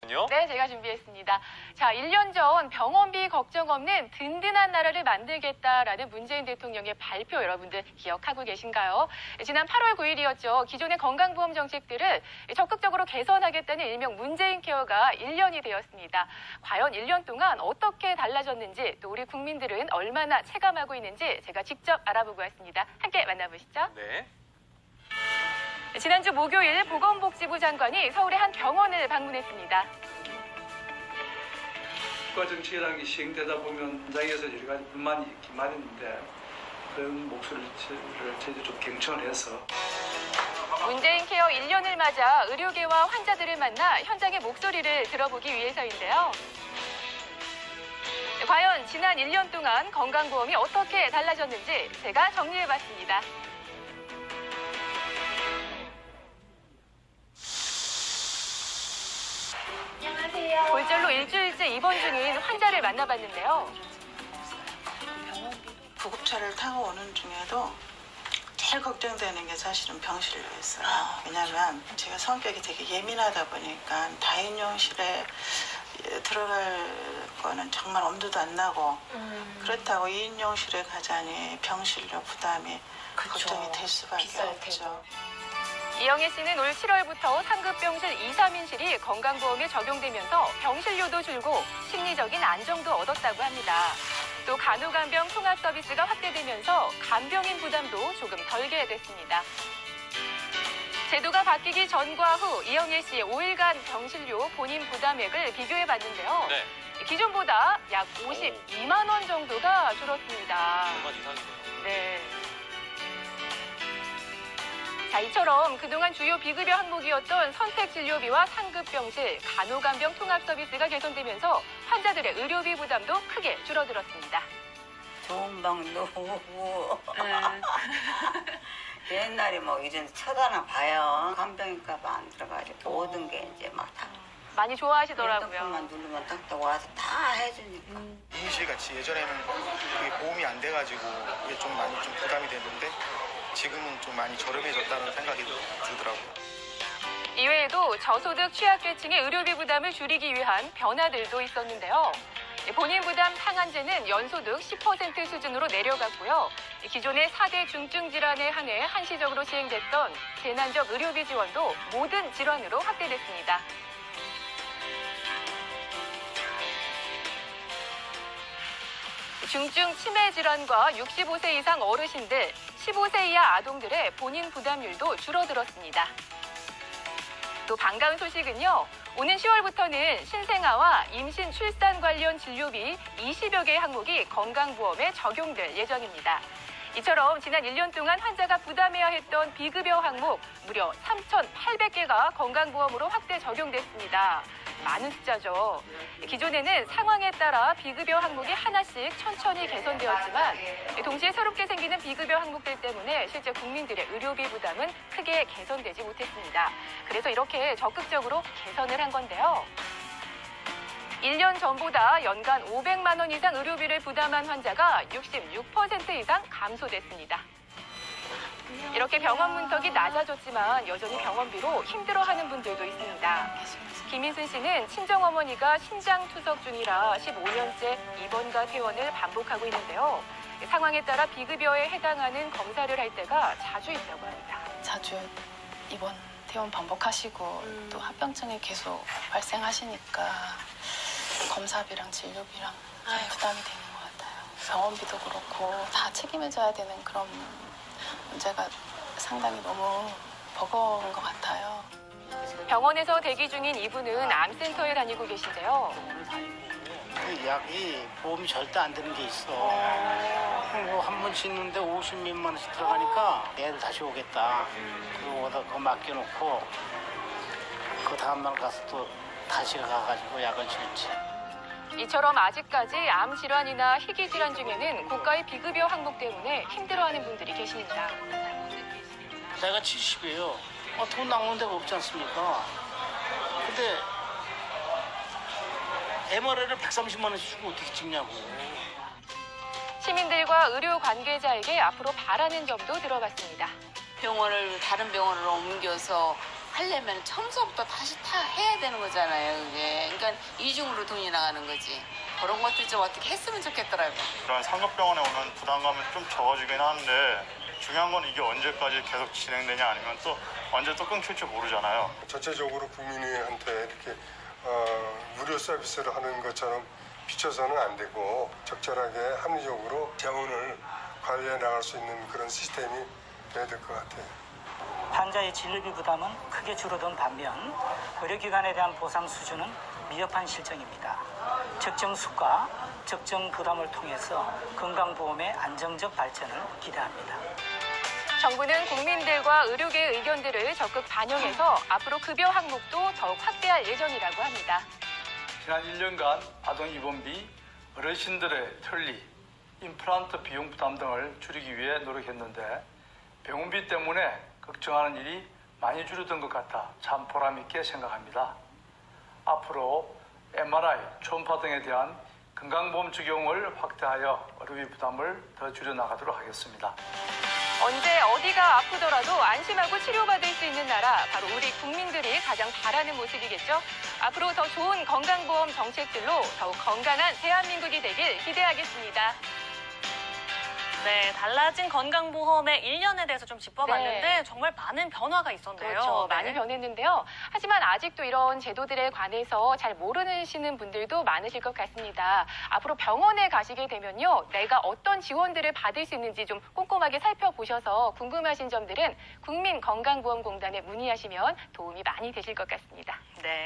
네, 제가 준비했습니다. 자, 1년 전 병원비 걱정 없는 든든한 나라를 만들겠다라는 문재인 대통령의 발표 여러분들 기억하고 계신가요? 지난 8월 9일이었죠. 기존의 건강보험 정책들을 적극적으로 개선하겠다는 일명 문재인 케어가 1년이 되었습니다. 과연 1년 동안 어떻게 달라졌는지 또 우리 국민들은 얼마나 체감하고 있는지 제가 직접 알아보고 왔습니다. 함께 만나보시죠. 네. 지난주 목요일 보건복지부 장관이 서울의 한 병원을 방문했습니다. 국가 정책이라는 게 시행되다 보면 현장에서 여러 가지 불만이 있긴 마련인데 그런 목소리를 저희도 좀 경청을 해서 문재인 케어 1년을 맞아 의료계와 환자들을 만나 현장의 목소리를 들어보기 위해서인데요. 과연 지난 1년 동안 건강보험이 어떻게 달라졌는지 제가 정리해봤습니다. 안녕하세요. 골절로 일주일째 입원 중인 환자를 만나봤는데요. 구급차를 타고 오는 중에도 제일 걱정되는 게 사실은 병실료였어요. 왜냐하면 제가 성격이 되게 예민하다 보니까 다인용실에 들어갈 거는 정말 엄두도 안 나고 그렇다고 2인용실에 가자니 병실료 부담이 걱정이 될 수밖에 없죠. 이영애 씨는 올 7월부터 상급 병실 2, 3인실이 건강보험에 적용되면서 병실료도 줄고 심리적인 안정도 얻었다고 합니다. 또 간호간병 통합 서비스가 확대되면서 간병인 부담도 조금 덜게 됐습니다. 제도가 바뀌기 전과 후 이영애 씨의 5일간 병실료 본인 부담액을 비교해봤는데요. 네. 기존보다 약 52만 원 정도가 줄었습니다. 얼마 이상이네요. 네. 자, 이처럼 그동안 주요 비급여 항목이었던 선택진료비와 상급병실, 간호간병 통합 서비스가 개선되면서 환자들의 의료비 부담도 크게 줄어들었습니다. 좋은 방도 오고 옛날에 뭐 이런 쳐다나 봐요. 간병인가봐 안 들어가지고 모든 게 이제 막 다 많이 좋아하시더라고요. 핸드폰만 누르면 딱딱 와서 다 해주니까. 임실같이 예전에는 그게 보험이 안 돼가지고 이게 좀 많이 좀 부담이 됐는데 지금은 좀 많이 저렴해졌다는 생각이 들더라고요. 이외에도 저소득 취약계층의 의료비 부담을 줄이기 위한 변화들도 있었는데요. 본인 부담 상한제는 연소득 10% 수준으로 내려갔고요. 기존의 4대 중증 질환에 한해 한시적으로 시행됐던 재난적 의료비 지원도 모든 질환으로 확대됐습니다. 중증 치매 질환과 65세 이상 어르신들, 15세 이하 아동들의 본인 부담률도 줄어들었습니다. 또 반가운 소식은요. 오는 10월부터는 신생아와 임신, 출산 관련 진료비 20여 개의 항목이 건강보험에 적용될 예정입니다. 이처럼 지난 1년 동안 환자가 부담해야 했던 비급여 항목 무려 3,800개가 건강보험으로 확대 적용됐습니다. 많은 숫자죠. 기존에는 상황에 따라 비급여 항목이 하나씩 천천히 개선되었지만 동시에 새롭게 생기는 비급여 항목들 때문에 실제 국민들의 의료비 부담은 크게 개선되지 못했습니다. 그래서 이렇게 적극적으로 개선을 한 건데요. 1년 전보다 연간 500만 원 이상 의료비를 부담한 환자가 66% 이상 감소됐습니다. 이렇게 병원 문턱이 낮아졌지만 여전히 병원비로 힘들어하는 분들도 있습니다. 김인순 씨는 친정어머니가 신장투석 중이라 15년째 입원과 퇴원을 반복하고 있는데요. 상황에 따라 비급여에 해당하는 검사를 할 때가 자주 있다고 합니다. 자주 입원, 퇴원 반복하시고 또 합병증이 계속 발생하시니까 검사비랑 진료비랑 좀 부담이 되는 것 같아요. 병원비도 그렇고 다 책임져야 되는 그런 문제가 상당히 너무 버거운 것 같아요. 병원에서 대기 중인 이분은 암센터에 다니고 계신데요. 그 약이 보험이 절대 안 되는 게 있어. 뭐 한 번 씻는데 50몇만 원씩 들어가니까 내일 다시 오겠다. 그러고 그거 맡겨놓고 그 다음날 가서 또 다시 가가지고 약을 줄지. 이처럼 아직까지 암 질환이나 희귀 질환 중에는 고가의 비급여 항목 때문에 힘들어하는 분들이 계십니다. 내가 70이에요. 돈 나오는 데가 없지 않습니까? 근데 MRI를 130만 원씩 주고 어떻게 찍냐고. 시민들과 의료 관계자에게 앞으로 바라는 점도 들어봤습니다. 병원을 다른 병원으로 옮겨서 하려면 처음부터 다시 다 해야 되는 거잖아요, 그게. 보니까 이중으로 돈이 나가는 거지. 그런 것들 좀 어떻게 했으면 좋겠더라고요. 이런 상급병원에 오는 부담감은 좀 적어지긴 하는데 중요한 건 이게 언제까지 계속 진행되냐 아니면 또 언제 또 끊길지 모르잖아요. 전체적으로 국민한테 이렇게 무료 서비스를 하는 것처럼 비춰서는 안 되고 적절하게 합리적으로 재원을 관리해 나갈 수 있는 그런 시스템이 돼야 될 것 같아요. 환자의 진료비 부담은 크게 줄어든 반면 의료기관에 대한 보상 수준은 미흡한 실정입니다. 적정 수가, 적정 부담을 통해서 건강보험의 안정적 발전을 기대합니다. 정부는 국민들과 의료계의 의견들을 적극 반영해서 앞으로 급여 항목도 더욱 확대할 예정이라고 합니다. 지난 1년간 아동 입원비, 어르신들의 편리, 임플란트 비용 부담 등을 줄이기 위해 노력했는데 병원비 때문에 걱정하는 일이 많이 줄어든 것 같아 참 보람 있게 생각합니다. 앞으로 MRI, 초음파 등에 대한 건강보험 적용을 확대하여 의료비 부담을 더 줄여나가도록 하겠습니다. 언제 어디가 아프더라도 안심하고 치료받을 수 있는 나라, 바로 우리 국민들이 가장 바라는 모습이겠죠. 앞으로 더 좋은 건강보험 정책들로 더욱 건강한 대한민국이 되길 기대하겠습니다. 네, 달라진 건강보험의 1년에 대해서 좀 짚어봤는데 네. 정말 많은 변화가 있었네요. 그렇죠. 네. 많이 변했는데요. 하지만 아직도 이런 제도들에 관해서 잘 모르시는 분들도 많으실 것 같습니다. 앞으로 병원에 가시게 되면요. 내가 어떤 지원들을 받을 수 있는지 좀 꼼꼼하게 살펴보셔서 궁금하신 점들은 국민건강보험공단에 문의하시면 도움이 많이 되실 것 같습니다. 네.